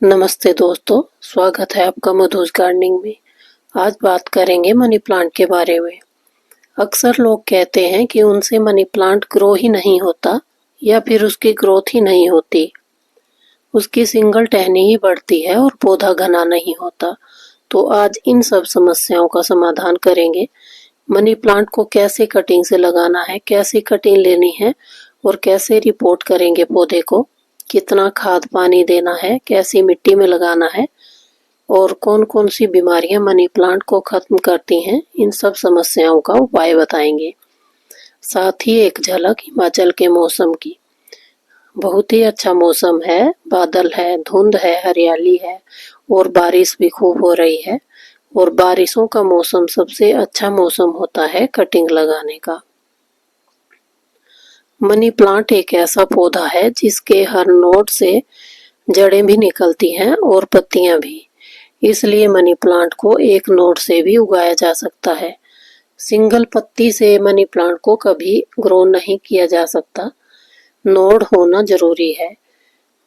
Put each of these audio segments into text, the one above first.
नमस्ते दोस्तों, स्वागत है आपका मधुज गार्डनिंग में। आज बात करेंगे मनी प्लांट के बारे में। अक्सर लोग कहते हैं कि उनसे मनी प्लांट ग्रो ही नहीं होता या फिर उसकी ग्रोथ ही नहीं होती, उसकी सिंगल टहनी ही बढ़ती है और पौधा घना नहीं होता। तो आज इन सब समस्याओं का समाधान करेंगे। मनी प्लांट को कैसे कटिंग से लगाना है, कैसे कटिंग लेनी है और कैसे रिपोर्ट करेंगे पौधे को, कितना खाद पानी देना है, कैसी मिट्टी में लगाना है और कौन कौन सी बीमारियां मनी प्लांट को खत्म करती हैं, इन सब समस्याओं का उपाय बताएंगे। साथ ही एक झलक हिमाचल के मौसम की। बहुत ही अच्छा मौसम है, बादल है, धुंध है, हरियाली है और बारिश भी खूब हो रही है। और बारिशों का मौसम सबसे अच्छा मौसम होता है कटिंग लगाने का। मनी प्लांट एक ऐसा पौधा है जिसके हर नोड से जड़ें भी निकलती हैं और पत्तियां भी। इसलिए मनी प्लांट को एक नोड से भी उगाया जा सकता है। सिंगल पत्ती से मनी प्लांट को कभी ग्रो नहीं किया जा सकता, नोड होना जरूरी है,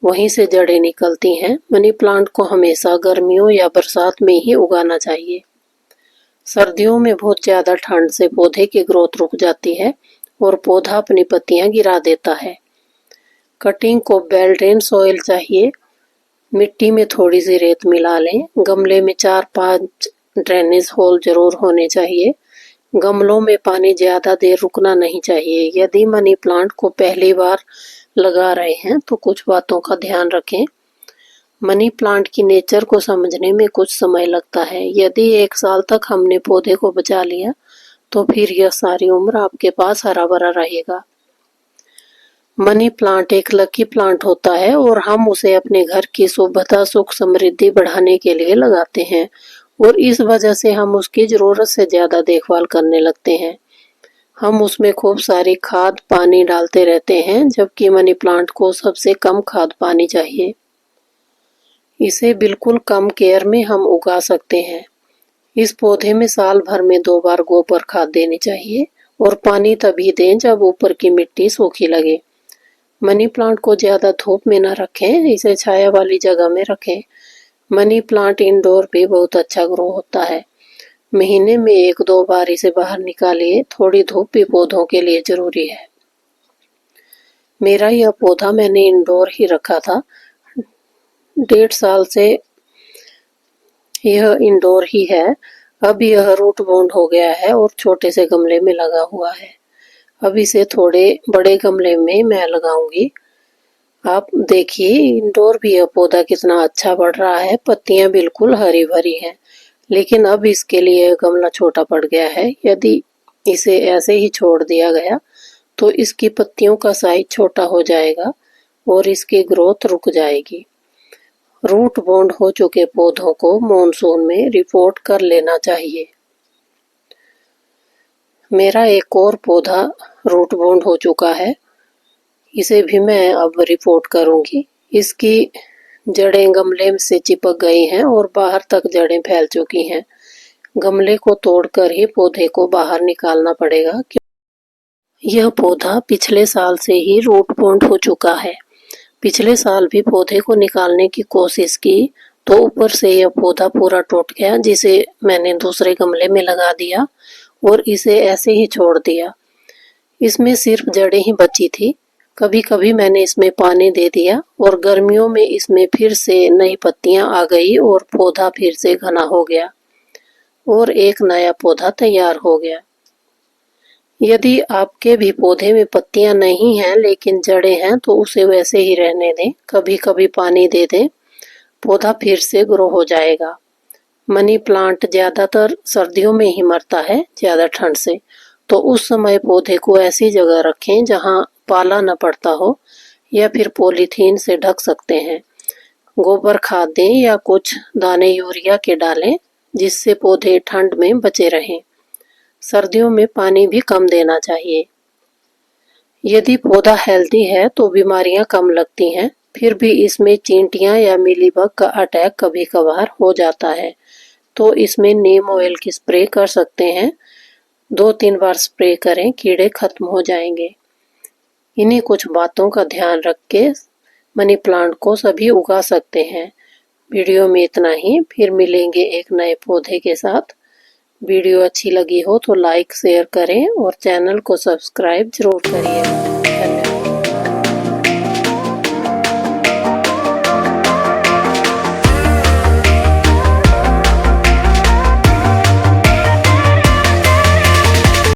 वहीं से जड़ें निकलती हैं। मनी प्लांट को हमेशा गर्मियों या बरसात में ही उगाना चाहिए। सर्दियों में बहुत ज़्यादा ठंड से पौधे की ग्रोथ रुक जाती है और पौधा अपनी पत्तियां गिरा देता है। कटिंग को वेल ड्रेन सॉइल चाहिए। मिट्टी में थोड़ी सी रेत मिला लें। गमले में 4-5 ड्रेनेज होल जरूर होने चाहिए। गमलों में पानी ज़्यादा देर रुकना नहीं चाहिए। यदि मनी प्लांट को पहली बार लगा रहे हैं तो कुछ बातों का ध्यान रखें। मनी प्लांट की नेचर को समझने में कुछ समय लगता है। यदि 1 साल तक हमने पौधे को बचा लिया तो फिर यह सारी उम्र आपके पास हरा भरा रहेगा। मनी प्लांट एक लकी प्लांट होता है और हम उसे अपने घर की शुभता सुख समृद्धि बढ़ाने के लिए लगाते हैं और इस वजह से हम उसकी ज़रूरत से ज़्यादा देखभाल करने लगते हैं। हम उसमें खूब सारी खाद पानी डालते रहते हैं, जबकि मनी प्लांट को सबसे कम खाद पानी चाहिए। इसे बिल्कुल कम केयर में हम उगा सकते हैं। इस पौधे में साल भर में 2 बार गोबर खाद देनी चाहिए और पानी तभी दें जब ऊपर की मिट्टी सूखी लगे। मनी प्लांट को ज़्यादा धूप में न रखें, इसे छाया वाली जगह में रखें। मनी प्लांट इंडोर भी बहुत अच्छा ग्रो होता है। महीने में 1-2 बार इसे बाहर निकालिए। थोड़ी धूप भी पौधों के लिए जरूरी है। मेरा यह पौधा मैंने इंडोर ही रखा था। 1.5 साल से यह इंडोर ही है। अब यह रूट बाउंड हो गया है और छोटे से गमले में लगा हुआ है। अब इसे थोड़े बड़े गमले में मैं लगाऊंगी। आप देखिए इंडोर भी यह पौधा कितना अच्छा बढ़ रहा है। पत्तियां बिल्कुल हरी भरी हैं, लेकिन अब इसके लिए गमला छोटा पड़ गया है। यदि इसे ऐसे ही छोड़ दिया गया तो इसकी पत्तियों का साइज छोटा हो जाएगा और इसकी ग्रोथ रुक जाएगी। रूट बाउंड हो चुके पौधों को मॉनसून में रिपोर्ट कर लेना चाहिए। मेरा एक और पौधा रूट बाउंड हो चुका है, इसे भी मैं अब रिपोर्ट करूंगी। इसकी जड़ें गमले से चिपक गई हैं और बाहर तक जड़ें फैल चुकी हैं। गमले को तोड़कर ही पौधे को बाहर निकालना पड़ेगा। यह पौधा पिछले साल से ही रूट बाउंड हो चुका है। पिछले साल भी पौधे को निकालने की कोशिश की तो ऊपर से यह पौधा पूरा टूट गया, जिसे मैंने दूसरे गमले में लगा दिया और इसे ऐसे ही छोड़ दिया। इसमें सिर्फ जड़ें ही बची थी। कभी कभी मैंने इसमें पानी दे दिया और गर्मियों में इसमें फिर से नई पत्तियां आ गई और पौधा फिर से घना हो गया और एक नया पौधा तैयार हो गया। यदि आपके भी पौधे में पत्तियां नहीं हैं लेकिन जड़ें हैं तो उसे वैसे ही रहने दें। कभी कभी पानी दे दें, पौधा फिर से ग्रो हो जाएगा। मनी प्लांट ज़्यादातर सर्दियों में ही मरता है, ज़्यादा ठंड से, तो उस समय पौधे को ऐसी जगह रखें जहां पाला न पड़ता हो या फिर पॉलीथीन से ढक सकते हैं। गोबर खाद दें या कुछ दाने यूरिया के डालें जिससे पौधे ठंड में बचे रहें। सर्दियों में पानी भी कम देना चाहिए। यदि पौधा हेल्दी है तो बीमारियां कम लगती हैं, फिर भी इसमें चींटियां या मिलीबग का अटैक कभी कभार हो जाता है, तो इसमें नीम ऑयल की स्प्रे कर सकते हैं। 2-3 बार स्प्रे करें, कीड़े खत्म हो जाएंगे। इन्हीं कुछ बातों का ध्यान रख के मनी प्लांट को सभी उगा सकते हैं। वीडियो में इतना ही, फिर मिलेंगे एक नए पौधे के साथ। वीडियो अच्छी लगी हो तो लाइक शेयर करें और चैनल को सब्सक्राइब जरूर करिए।